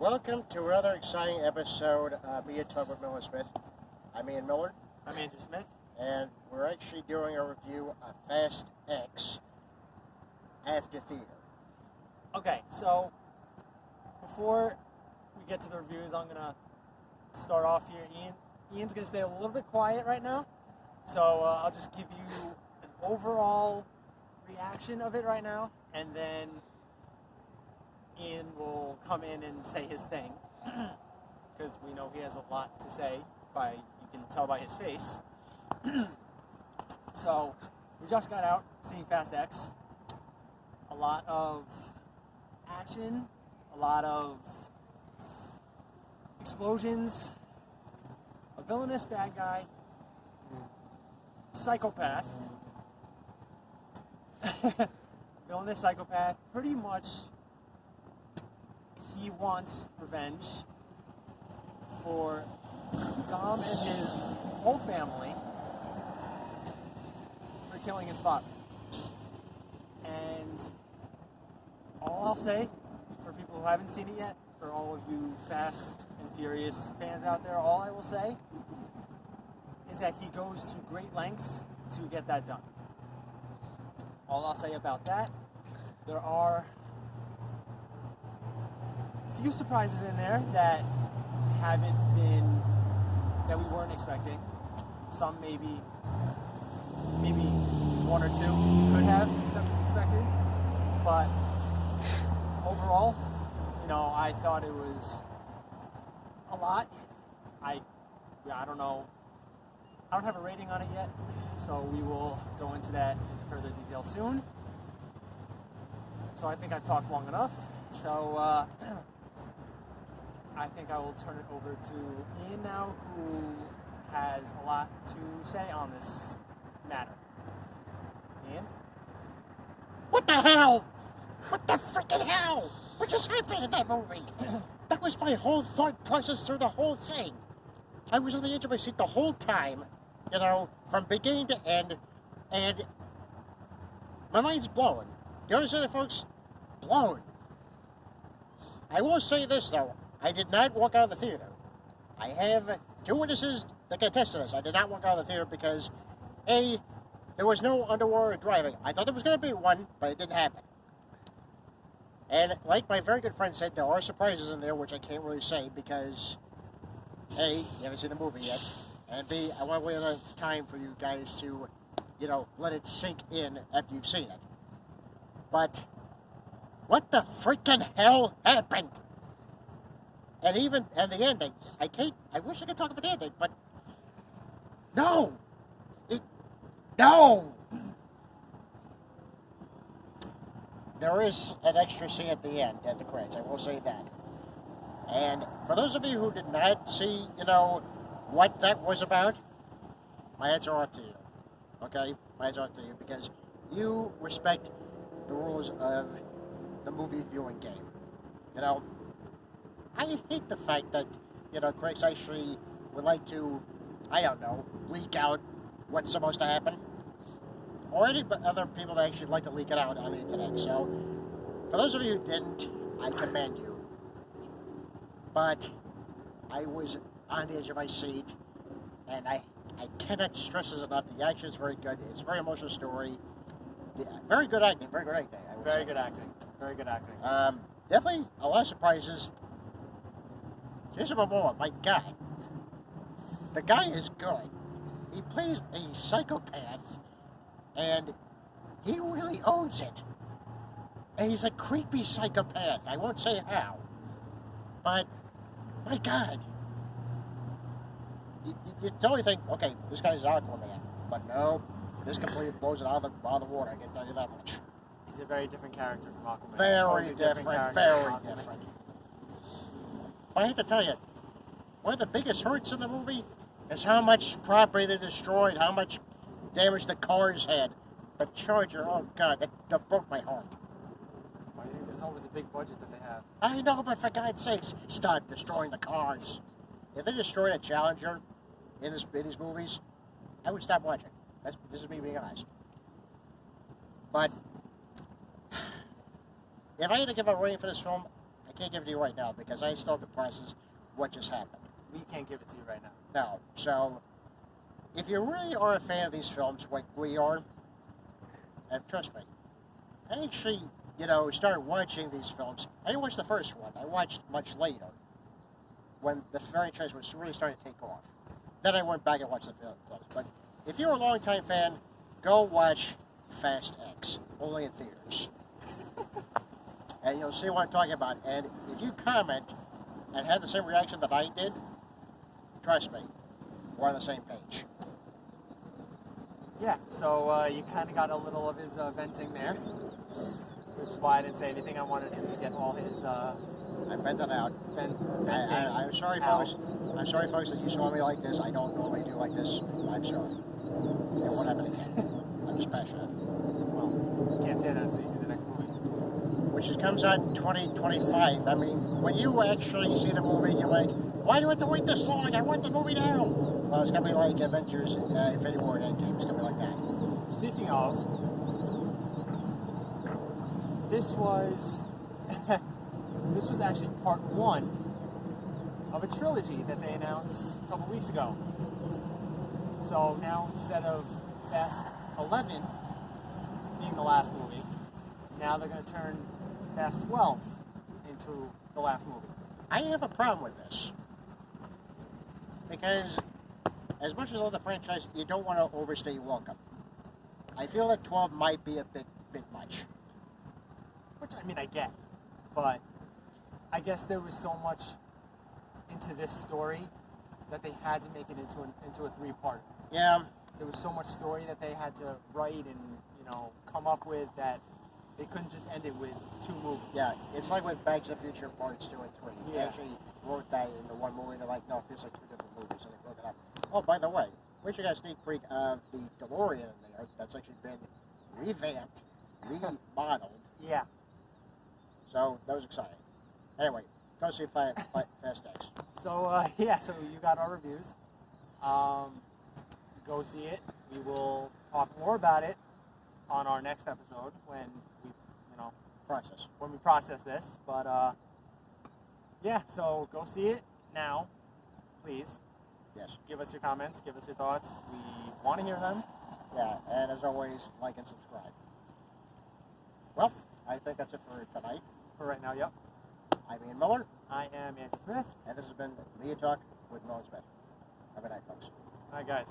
Welcome to another exciting episode of Me and Talk with Miller Smith. I'm Ian Miller, I'm Andrew Smith. and we're actually doing a review of Fast X after theater. Okay, so before we get to the reviews, I'm gonna start off here. Ian's gonna stay a little bit quiet right now, so I'll just give you an overall reaction of it right now, and then Ian will come in and say his thing, because we know he has a lot to say. You can tell by his face. So we just got out seeing Fast X. A lot of action, a lot of explosions, a villainous bad guy, psychopath, villainous psychopath. Pretty much, he wants revenge for Dom and his whole family for killing his father. And all I'll say, for people who haven't seen it yet, for all of you Fast and Furious fans out there, all I will say is that he goes to great lengths to get that done. All I'll say about that, there are a few surprises in there that we weren't expecting. Some maybe one or two could have expected, but overall, I thought it was a lot. I don't know. I don't have a rating on it yet, so we will go into further detail soon. So I think I've talked long enough. So I think I will turn it over to Ian now, who has a lot to say on this matter. Ian? What the hell? What the freaking hell? What just happened in that movie? That was my whole thought process through the whole thing. I was on the edge of my seat the whole time, from beginning to end, and my mind's blowing. Do you understand that, folks? Blown. I will say this, though. I did not walk out of the theater. I have two witnesses that can attest to this. I did not walk out of the theater because, A, there was no underwater driving. I thought there was going to be one, but it didn't happen. And like my very good friend said, there are surprises in there, which I can't really say because, A, you haven't seen the movie yet, and B, I want to wait enough time for you guys to, let it sink in after you've seen it. But what the freaking hell happened? And the ending, I wish I could talk about the ending, but no! No! There is an extra scene at the end, at the credits, I will say that. And for those of you who did not see, what that was about, my hats are off to you, okay? My hats are off to you, because you respect the rules of the movie viewing game, I hate the fact that, critics actually would like to, leak out what's supposed to happen. Or any other people that actually like to leak it out on the internet. So, for those of you who didn't, I commend you. But I was on the edge of my seat, and I cannot stress this enough. The action is very good. It's a very emotional story. Very good acting. Very good acting. Very good acting. Very good acting. Definitely a lot of surprises. Jason Momoa, my God. The guy is good. He plays a psychopath, and he really owns it. And he's a creepy psychopath. I won't say how. But, my God. You totally think, okay, this guy's Aquaman. But no, this completely blows it out of the water, I can tell you that much. He's a very different character from Aquaman. Very different. I hate to tell you, one of the biggest hurts in the movie is how much property they destroyed, how much damage the cars had. The Charger, oh God, that broke my heart. Why do you think there's always a big budget that they have? I know, but for God's sakes, stop destroying the cars. If they destroyed a Challenger in these movies, I would stop watching. This is me being honest. But if I had to give a rating for this film, I can't give it to you right now because I still have to process what just happened. We can't give it to you right now. No. So, if you really are a fan of these films, like we are, and trust me, I actually, started watching these films. I didn't watch the first one. I watched much later, when the franchise was really starting to take off. Then I went back and watched the films. But if you're a longtime fan, go watch Fast X, only in theaters. And you'll see what I'm talking about. And if you comment and have the same reaction that I did, trust me, we're on the same page. Yeah, so you kind of got a little of his venting there, which is why I didn't say anything. I wanted him to get all his I vented out. venting. I'm sorry, out. folks. I'm sorry, folks, that you saw me like this. I don't normally do like this. I'm sorry. It won't happen again. I'm just passionate. Well, you can't say that until you see the next movie. Which comes out in 2025. I mean, when you actually see the movie, you're like, why do I have to wait this long? I want the movie now. Well, it's going to be like Avengers Infinity War and Endgame. It's going to be like that. Speaking of, this was this was actually part one of a trilogy that they announced a couple weeks ago. So now instead of Fast 11 being the last movie, now they're going to turn Fast 12 into the last movie. I have a problem with this. Because as much as all the franchise, you don't want to overstay your welcome. I feel that 12 might be a bit much. Which, I mean, I get. But I guess there was so much into this story that they had to make it into a three-part. Yeah, There was so much story that they had to write and, come up with that they couldn't just end it with two movies. yeah. It's like with Back to the Future Parts 2 and 3. They Yeah. actually wrote that into one movie. They're like, no, it feels like two different movies, so they broke it up. Oh, by the way, we should get a sneak peek of the DeLorean in there. That's actually been revamped, remodeled. Yeah. So that was exciting. Anyway, go see Fast X. So, so you got our reviews. Go see it. We will talk more about it on our next episode when we, Process. when we process this. But, so go see it now, please. Yes. Give us your comments. Give us your thoughts. We want to hear them. Yeah, and as always, like and subscribe. Well, I think that's it for tonight. For right now, yep. I'm Ian Miller, I am Andrew Smith. and this has been Media Talk with Nolan Smith. Have a good night, folks. Hi, guys.